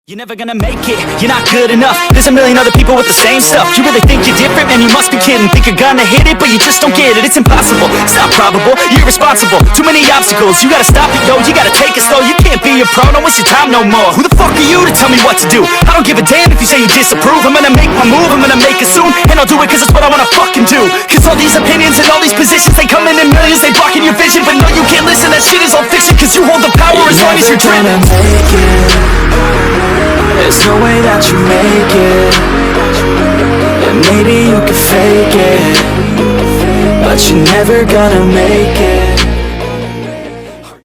You're never gonna make it, you're not good enough. There's a million other people with the same stuff. You really think you're different? Man, you must be kidding. Think you're gonna hit it, but you just don't get it. It's impossible, it's not probable, you're irresponsible. Too many obstacles, you gotta stop it, yo. You gotta take it slow, you can't be a pro. Don't waste your time no more. Who the fuck are you to tell me what to do? I don't give a damn if you say you disapprove. I'm gonna make my move, I'm gonna make it soon. And I'll do it cause it's what I wanna fucking do. Cause all these opinions and all these positions, they come in millions, they blocking your vision. But no, you can't listen, that shit is all fiction. Cause you hold the power as long as you're dreaming. There's no way that you make it. And maybe you could fake it, but you're never gonna make it.